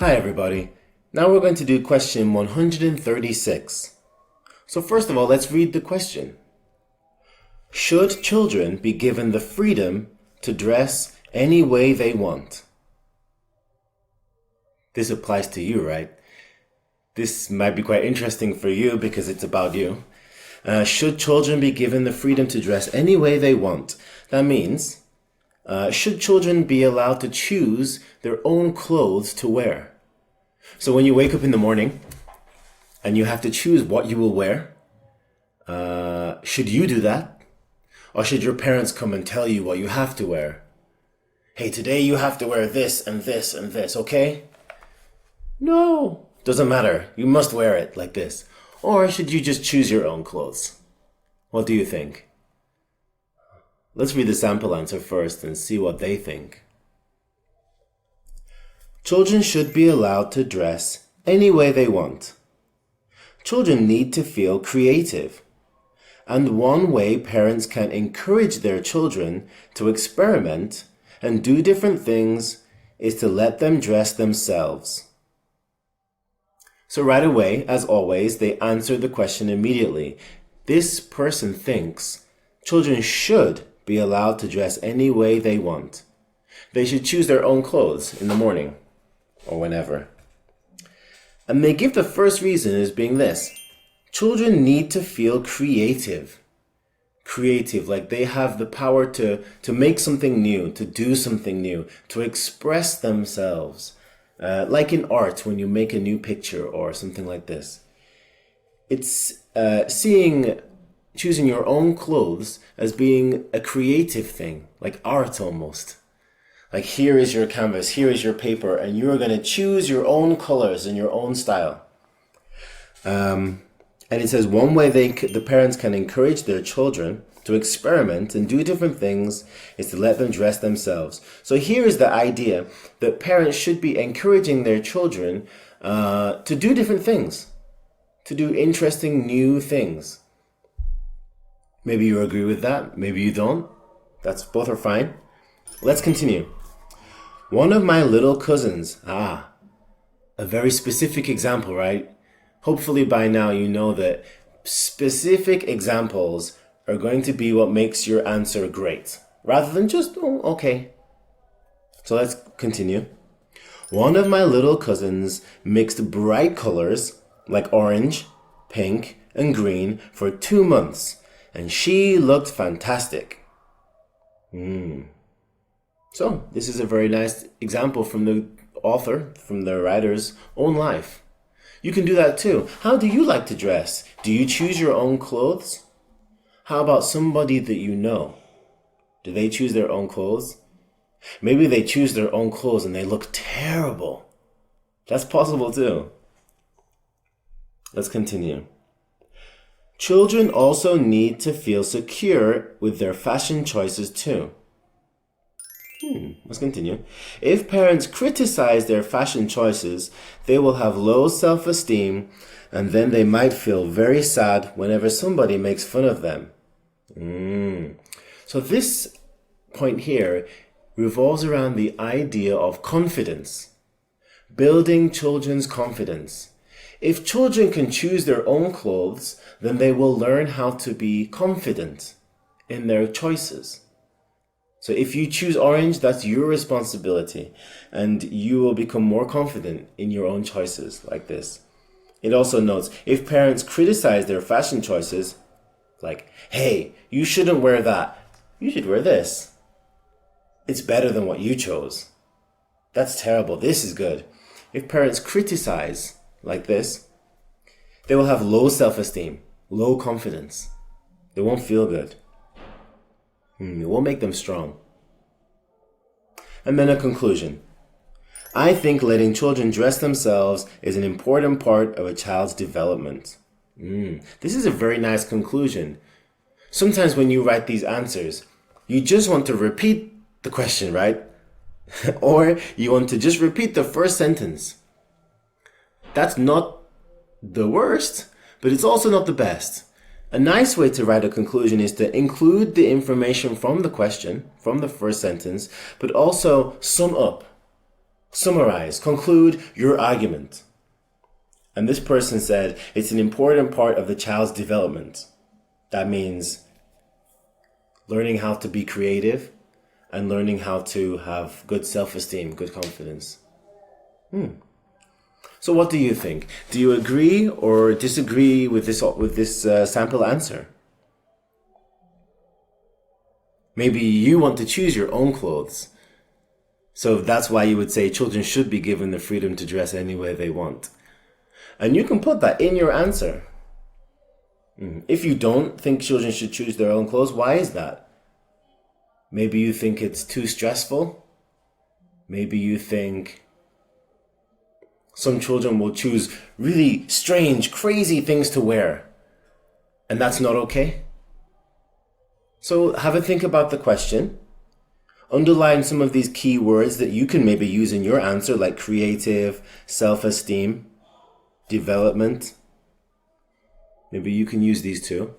Hi everybody. Now we're going to do question 136. So first of all, let's read the question. Should children be given the freedom to dress any way they want? This applies to you, right? This might be quite interesting for you because it's about you. Should children be given the freedom to dress any way they want? That means, should children be allowed to choose their own clothes to wear? So when you wake up in the morning and you have to choose what you will wear, should you do that? Or should your parents come and tell you what you have to wear? Hey, today you have to wear this and this and this, okay? No, doesn't matter. You must wear it like this. Or should you just choose your own clothes? What do you think? Let's read the sample answer first and see what they think. Children should be allowed to dress any way they want. Children need to feel creative. And one way parents can encourage their children to experiment and do different things is to let them dress themselves. So right away, as always, they answer the question immediately. This person thinks children should be allowed to dress any way they want. They should choose their own clothes in the morning or whenever. And they give the first reason as being this. Children need to feel creative. Creative, like they have the power to make something new, to do something new, to express themselves. Like in art, when you make a new picture or something like this. It's choosing your own clothes as being a creative thing, like art almost. Like here is your canvas, here is your paper, and you are going to choose your own colors and your own style. And it says one way the parents can encourage their children to experiment and do different things is to let them dress themselves. So here is the idea that parents should be encouraging their children to do different things, to do interesting new things. Maybe you agree with that, maybe you don't. Both are fine. Let's continue. One of my little cousins, a very specific example, right? Hopefully by now you know that specific examples are going to be what makes your answer great, rather than just, oh, okay. So let's continue. One of my little cousins mixed bright colors like orange, pink, and green for 2 months, and she looked fantastic. So this is a very nice example from the author, from the writer's own life. You can do that too. How do you like to dress? Do you choose your own clothes? How about somebody that you know? Do they choose their own clothes? Maybe they choose their own clothes and they look terrible. That's possible too. Let's continue. Children also need to feel secure with their fashion choices too. Let's continue. If parents criticize their fashion choices, they will have low self-esteem, and then they might feel very sad whenever somebody makes fun of them. So this point here revolves around the idea of confidence, building children's confidence. If children can choose their own clothes, then they will learn how to be confident in their choices. So if you choose orange, that's your responsibility, and you will become more confident in your own choices like this. It also notes, if parents criticize their fashion choices, like, hey, you shouldn't wear that, you should wear this. It's better than what you chose. That's terrible, this is good. If parents criticize like this, they will have low self-esteem, low confidence. They won't feel good. It won't make them strong. And then a conclusion. I think letting children dress themselves is an important part of a child's development. This is a very nice conclusion. Sometimes when you write these answers, you just want to repeat the question, right? Or you want to just repeat the first sentence. That's not the worst, but it's also not the best. A nice way to write a conclusion is to include the information from the question, from the first sentence, but also sum up. Summarize, conclude your argument. And this person said it's an important part of the child's development. That means learning how to be creative and learning how to have good self-esteem, good confidence. So what do you think? Do you agree or disagree with this sample answer? Maybe you want to choose your own clothes. So that's why you would say children should be given the freedom to dress any way they want. And you can put that in your answer. If you don't think children should choose their own clothes, why is that? Maybe you think it's too stressful. Maybe you think some children will choose really strange, crazy things to wear. And that's not okay. So have a think about the question. Underline some of these key words that you can maybe use in your answer, like creative, self-esteem, development. Maybe you can use these too.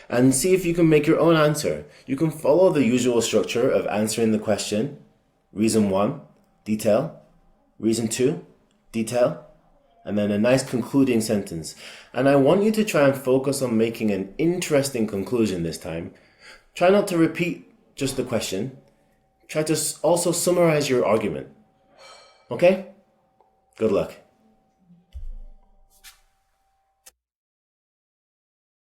And see if you can make your own answer. You can follow the usual structure of answering the question. Reason 1, detail. Reason 2, detail. And then a nice concluding sentence. And I want you to try and focus on making an interesting conclusion this time. Try not to repeat just the question. Try to also summarize your argument. Okay? Good luck.